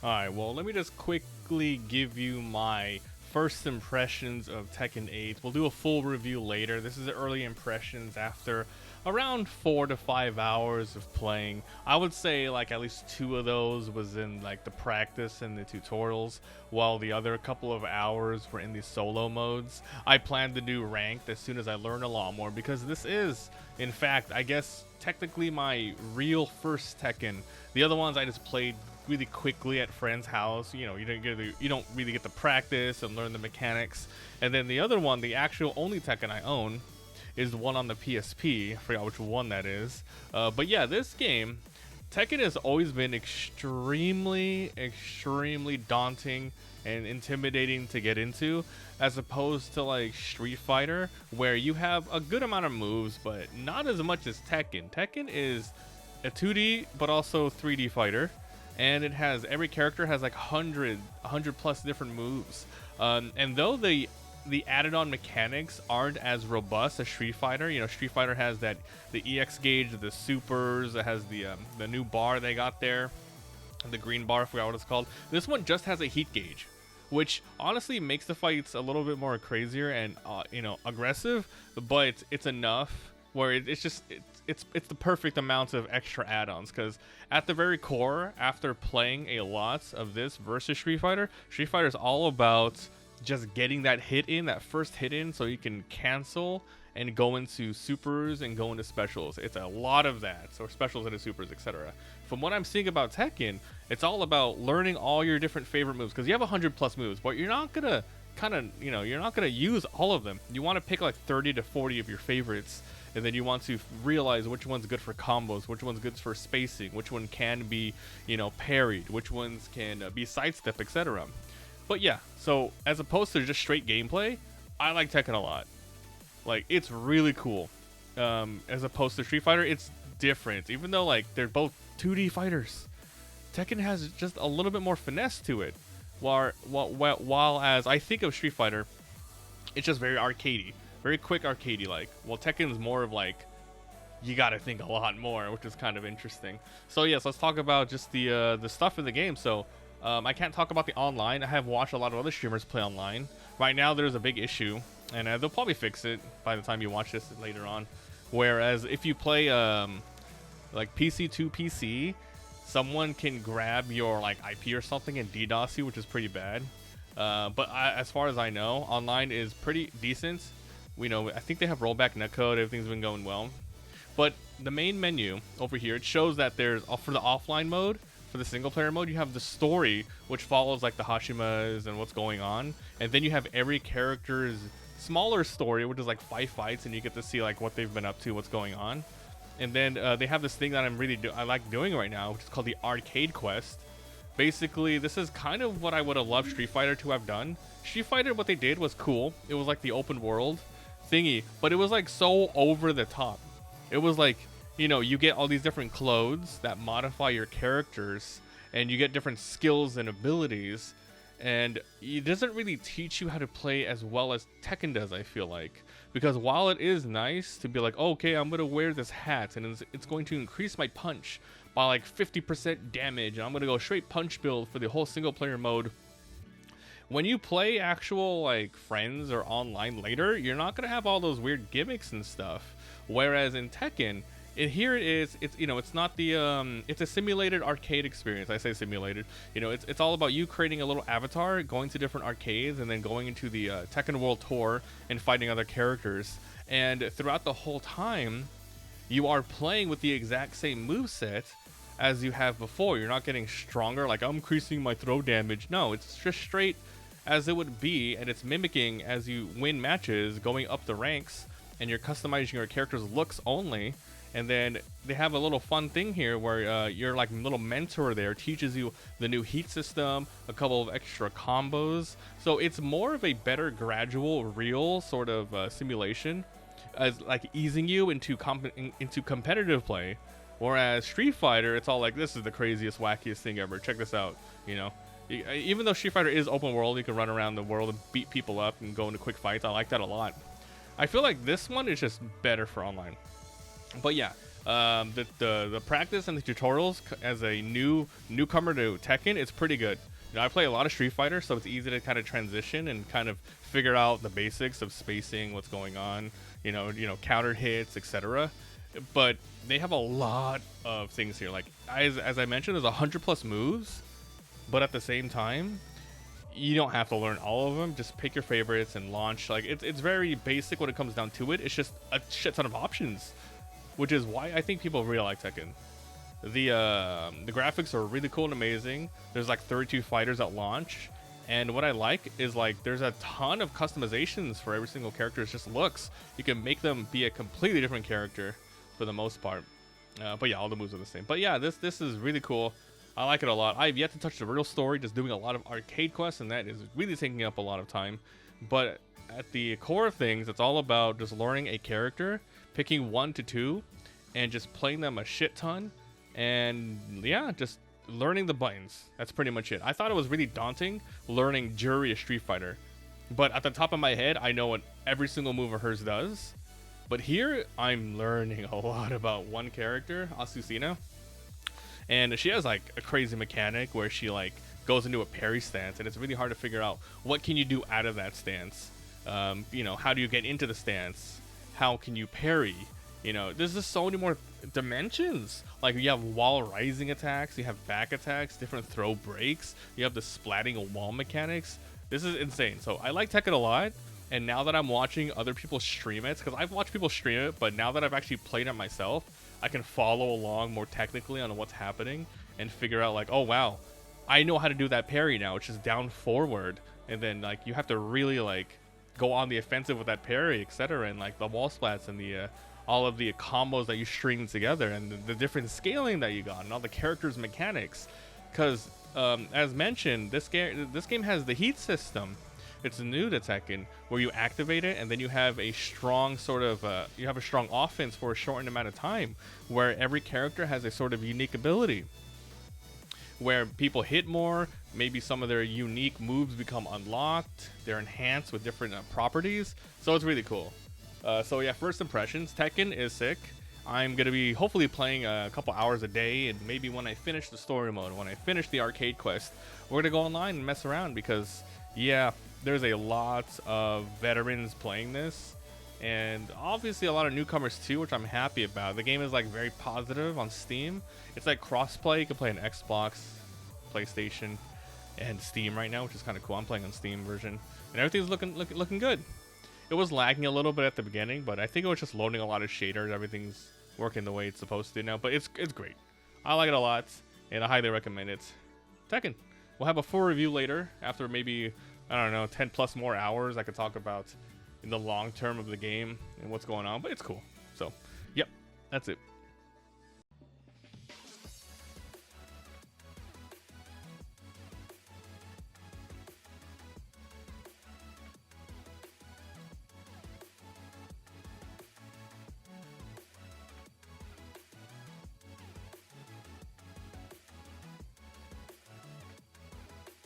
Alright, well, let me just quickly give you my first impressions of Tekken 8. We'll do a full review later. This is early impressions after around 4 to 5 hours of playing. I would say like at least 2 of those was in like the practice and the tutorials, while the other couple of hours were in the solo modes. I plan to do ranked as soon as I learn a lot more, because this is, in fact, I guess technically my real first Tekken. The other ones I just played really quickly at friend's house. You know, you don't really get to practice and learn the mechanics. And then the other one, the actual only Tekken I own, is the one on the PSP. I forgot which one that is. But yeah, this game, Tekken has always been extremely daunting and intimidating to get into, as opposed to like Street Fighter, where you have a good amount of moves, but not as much as Tekken. Tekken is a 2D but also 3D fighter, and it has, every character has like 100 plus different moves. And though the added on mechanics aren't as robust as Street Fighter, you know, Street Fighter has the EX gauge, the supers, it has the new bar they got there, the green bar, I forgot what it's called. This one just has a heat gauge, which honestly makes the fights a little bit more crazier and you know, aggressive, but it's enough where it's the perfect amount of extra add-ons, because at the very core, after playing a lot of this versus Street Fighter is all about just getting that hit in, that first hit in, so you can cancel and go into supers and go into specials. It's a lot of that, so specials into supers, etc. From what I'm seeing about Tekken, it's all about learning all your different favorite moves, because you have 100 plus moves, but you're not gonna you're not gonna use all of them. You want to pick like 30 to 40 of your favorites, and then you want to realize which one's good for combos, which one's good for spacing, which one can be, you know, parried, which ones can be sidestep, etc. But yeah, so as opposed to just straight gameplay, I like Tekken a lot. Like, it's really cool. As opposed to Street Fighter, it's different. Even though like they're both 2D fighters, Tekken has just a little bit more finesse to it. While as I think of Street Fighter, it's just very arcadey. Very quick arcadey like. Well, Tekken's more of like, you gotta think a lot more, which is kind of interesting. So yes, let's talk about just the stuff in the game. So I can't talk about the online. I have watched a lot of other streamers play online. Right now there's a big issue, and they'll probably fix it by the time you watch this later on. Whereas if you play like PC to PC, someone can grab your like IP or something and DDoS you, which is pretty bad. But as far as I know, online is pretty decent. We know, I think they have rollback netcode, everything's been going well. But the main menu over here, it shows that there's, for the offline mode, for the single player mode, you have the story, which follows like the Hashimas and what's going on. And then you have every character's smaller story, which is like 5 fights, and you get to see like what they've been up to, what's going on. And then they have this thing that I like doing right now, which is called the Arcade Quest. Basically, this is kind of what I would have loved Street Fighter to have done. Street Fighter, what they did was cool. It was like the open world thingy, but it was like so over the top. It was like, you know, you get all these different clothes that modify your characters, and you get different skills and abilities, and it doesn't really teach you how to play as well as Tekken does, I feel like. Because while it is nice to be like, oh, okay, I'm gonna wear this hat and it's going to increase my punch by like 50% damage, and I'm gonna go straight punch build for the whole single player mode. When you play actual like friends or online later, you're not gonna have all those weird gimmicks and stuff. Whereas in Tekken, it's you know, it's not the it's a simulated arcade experience. I say simulated, you know, it's all about you creating a little avatar, going to different arcades, and then going into the Tekken World Tour and fighting other characters. And throughout the whole time, you are playing with the exact same moveset as you have before. You're not getting stronger, like I'm increasing my throw damage. No, it's just straight as it would be, and it's mimicking as you win matches, going up the ranks, and you're customizing your character's looks only. And then they have a little fun thing here where your like little mentor there teaches you the new heat system, a couple of extra combos. So it's more of a better gradual, real sort of simulation, as like easing you into competitive play. Whereas Street Fighter, it's all like, this is the craziest, wackiest thing ever. Check this out, you know. Even though Street Fighter is open world, you can run around the world and beat people up and go into quick fights. I like that a lot. I feel like this one is just better for online. But yeah, The practice and the tutorials as a newcomer to Tekken, it's pretty good. You know, I play a lot of Street Fighter, so it's easy to kind of transition and kind of figure out the basics of spacing, what's going on, you know, counter hits, etc. But they have a lot of things here. Like as I mentioned, there's 100+ moves, but at the same time, you don't have to learn all of them. Just pick your favorites and launch. Like it's very basic when it comes down to it. It's just a shit ton of options, which is why I think people really like Tekken. The graphics are really cool and amazing. There's like 32 fighters at launch, and what I like is like there's a ton of customizations for every single character. It's just looks. You can make them be a completely different character for the most part. But yeah, all the moves are the same. But yeah, this is really cool. I like it a lot. I've yet to touch the real story, just doing a lot of arcade quests, and that is really taking up a lot of time. But at the core of things, it's all about just learning a character, picking 1 to 2, and just playing them a shit ton. And yeah, just learning the buttons. That's pretty much it. I thought it was really daunting learning Jury a Street Fighter, but at the top of my head, I know what every single move of hers does. But here, I'm learning a lot about one character, Azucena, and she has like a crazy mechanic where she like goes into a parry stance, and it's really hard to figure out what can you do out of that stance. You know, how do you get into the stance? How can you parry? You know, there's just so many more dimensions. Like you have wall rising attacks, you have back attacks, different throw breaks, you have the splatting wall mechanics. This is insane. So I like Tekken a lot, and now that I'm watching other people stream it, because I've watched people stream it, but now that I've actually played it myself, I can follow along more technically on what's happening and figure out like, oh wow, I know how to do that parry now. It's just down forward, and then like you have to really like go on the offensive with that parry, etc. And like the wall splats and the all of the combos that you string together, and the different scaling that you got, and all the characters' mechanics. Because as mentioned, this game has the heat system. It's new to Tekken, where you activate it, and then you have a strong sort of you have a strong offense for a shortened amount of time, where every character has a sort of unique ability, where people hit more. Maybe some of their unique moves become unlocked. They're enhanced with different properties. So it's really cool. So yeah, first impressions, Tekken is sick. I'm going to be hopefully playing a couple hours a day, and maybe when I finish the story mode, when I finish the arcade quest, we're going to go online and mess around, because yeah, there's a lot of veterans playing this, and obviously a lot of newcomers too, which I'm happy about. The game is like very positive on Steam. It's like crossplay. You can play on Xbox, PlayStation, and Steam right now, which is kind of cool. I'm playing on Steam version, and everything's looking good. It was lagging a little bit at the beginning, but I think it was just loading a lot of shaders. Everything's working the way it's supposed to now, but it's great. I like it a lot, and I highly recommend it. Tekken. We'll have a full review later, after maybe, I don't know, 10+ more hours. I could talk about in the long term of the game and what's going on, but it's cool. So, yep, that's it.